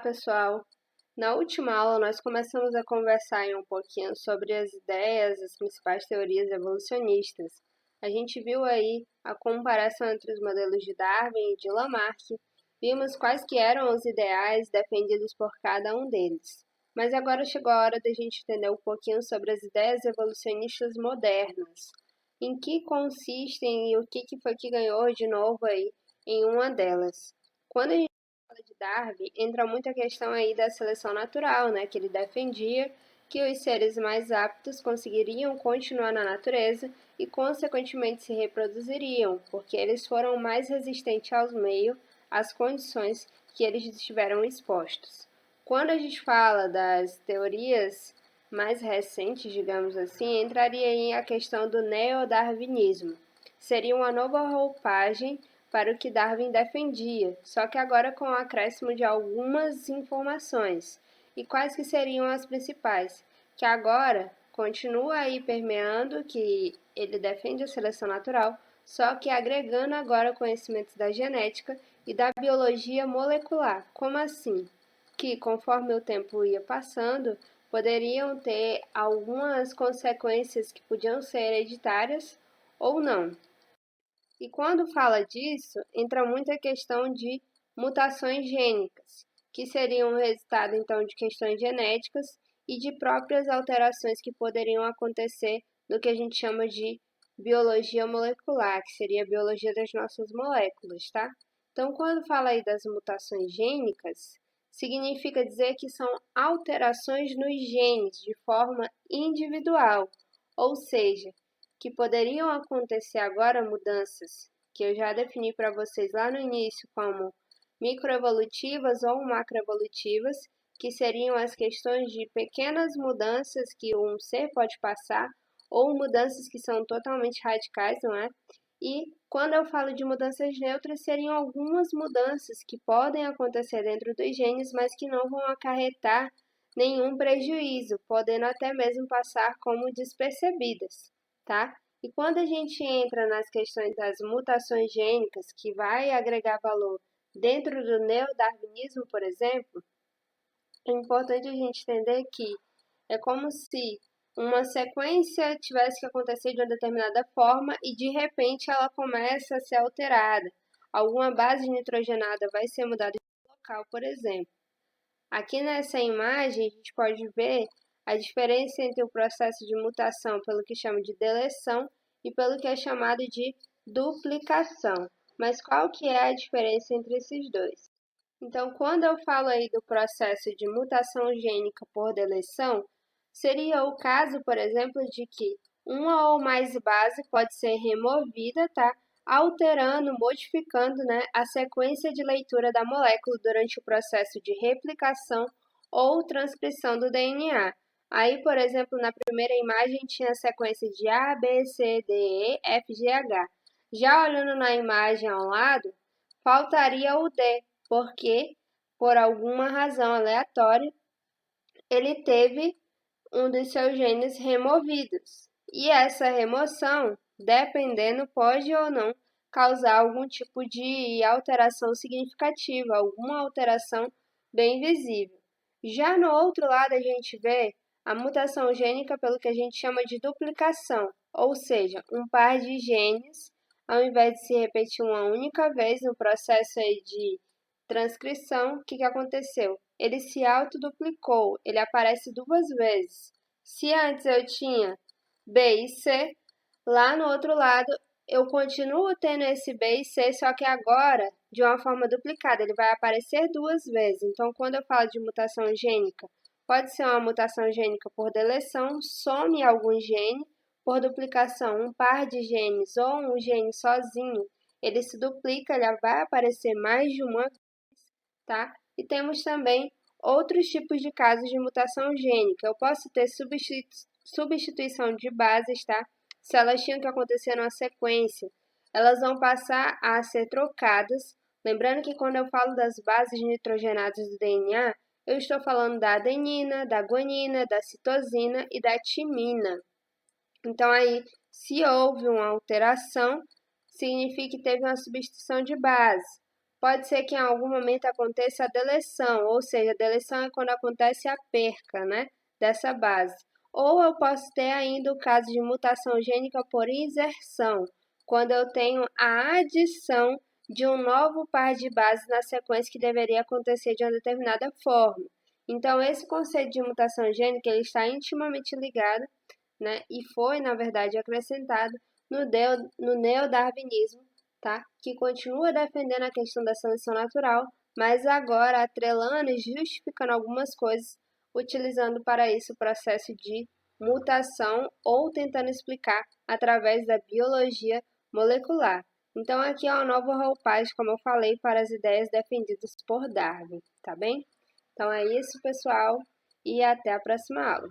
pessoal! Na última aula, nós começamos a conversar um pouquinho sobre as ideias, as principais teorias evolucionistas. A gente viu aí a comparação entre os modelos de Darwin e de Lamarck, vimos quais que eram os ideais defendidos por cada um deles. Mas agora chegou a hora da gente entender um pouquinho sobre as ideias evolucionistas modernas, em que consistem e o que foi que ganhou de novo aí em uma delas. Quando a gente fala de Darwin, entra muito a questão aí da seleção natural, né, que ele defendia que os seres mais aptos conseguiriam continuar na natureza e, consequentemente, se reproduziriam, porque eles foram mais resistentes aos meios, às condições que eles estiveram expostos. Quando a gente fala das teorias mais recentes, digamos assim, entraria aí a questão do neodarwinismo. Seria uma nova roupagem para o que Darwin defendia, só que agora com o acréscimo de algumas informações. E quais que seriam as principais? Que agora continua aí permeando que ele defende a seleção natural, só que agregando agora conhecimentos da genética e da biologia molecular. Como assim? Que conforme o tempo ia passando, poderiam ter algumas consequências que podiam ser hereditárias ou não. E quando fala disso, entra muito a questão de mutações gênicas, que seriam o resultado então de questões genéticas e de próprias alterações que poderiam acontecer no que a gente chama de biologia molecular, que seria a biologia das nossas moléculas, tá? Então, quando fala aí das mutações gênicas, significa dizer que são alterações nos genes de forma individual, ou seja, que poderiam acontecer agora mudanças que eu já defini para vocês lá no início como microevolutivas ou macroevolutivas, que seriam as questões de pequenas mudanças que um ser pode passar ou mudanças que são totalmente radicais, não é? E quando eu falo de mudanças neutras, seriam algumas mudanças que podem acontecer dentro dos genes, mas que não vão acarretar nenhum prejuízo, podendo até mesmo passar como despercebidas, tá? E quando a gente entra nas questões das mutações gênicas, que vai agregar valor dentro do neodarwinismo, por exemplo, é importante a gente entender que é como se uma sequência tivesse que acontecer de uma determinada forma e de repente ela começa a ser alterada. Alguma base nitrogenada vai ser mudada de local, por exemplo. Aqui nessa imagem a gente pode ver a diferença entre o processo de mutação pelo que chama de deleção e pelo que é chamado de duplicação. Mas qual que é a diferença entre esses dois? Então, quando eu falo aí do processo de mutação gênica por deleção, seria o caso, por exemplo, de que uma ou mais base pode ser removida, tá? Alterando, modificando, né, a sequência de leitura da molécula durante o processo de replicação ou transcrição do DNA. Aí, por exemplo, na primeira imagem tinha a sequência de A, B, C, D, E, F, G, H. Já olhando na imagem ao lado, faltaria o D, porque, por alguma razão aleatória, ele teve um dos seus genes removidos. E essa remoção, dependendo, pode ou não causar algum tipo de alteração significativa, alguma alteração bem visível. Já no outro lado, a gente vê a mutação gênica pelo que a gente chama de duplicação, ou seja, um par de genes, ao invés de se repetir uma única vez no processo aí de transcrição, o que aconteceu? Ele se autoduplicou, ele aparece duas vezes. Se antes eu tinha B e C, lá no outro lado eu continuo tendo esse B e C, só que agora de uma forma duplicada, ele vai aparecer duas vezes. Então, quando eu falo de mutação gênica, pode ser uma mutação gênica por deleção, some algum gene, por duplicação, um par de genes ou um gene sozinho, ele se duplica, ele vai aparecer mais de uma vez, tá? E temos também outros tipos de casos de mutação gênica. Eu posso ter substituição de bases, tá? Se elas tinham que acontecer numa sequência, elas vão passar a ser trocadas. Lembrando que quando eu falo das bases nitrogenadas do DNA, eu estou falando da adenina, da guanina, da citosina e da timina. Então, aí, se houve uma alteração, significa que teve uma substituição de base. Pode ser que em algum momento aconteça a deleção, ou seja, a deleção é quando acontece a perca, né, dessa base. Ou eu posso ter ainda o caso de mutação gênica por inserção, quando eu tenho a adição de um novo par de bases na sequência que deveria acontecer de uma determinada forma. Então, esse conceito de mutação gênica ele está intimamente ligado, né, e foi, na verdade, acrescentado no neodarwinismo, tá? Que continua defendendo a questão da seleção natural, mas agora atrelando e justificando algumas coisas, utilizando para isso o processo de mutação ou tentando explicar através da biologia molecular. Então, aqui é uma nova roupagem, como eu falei, para as ideias defendidas por Darwin, tá bem? Então é isso, pessoal, e até a próxima aula.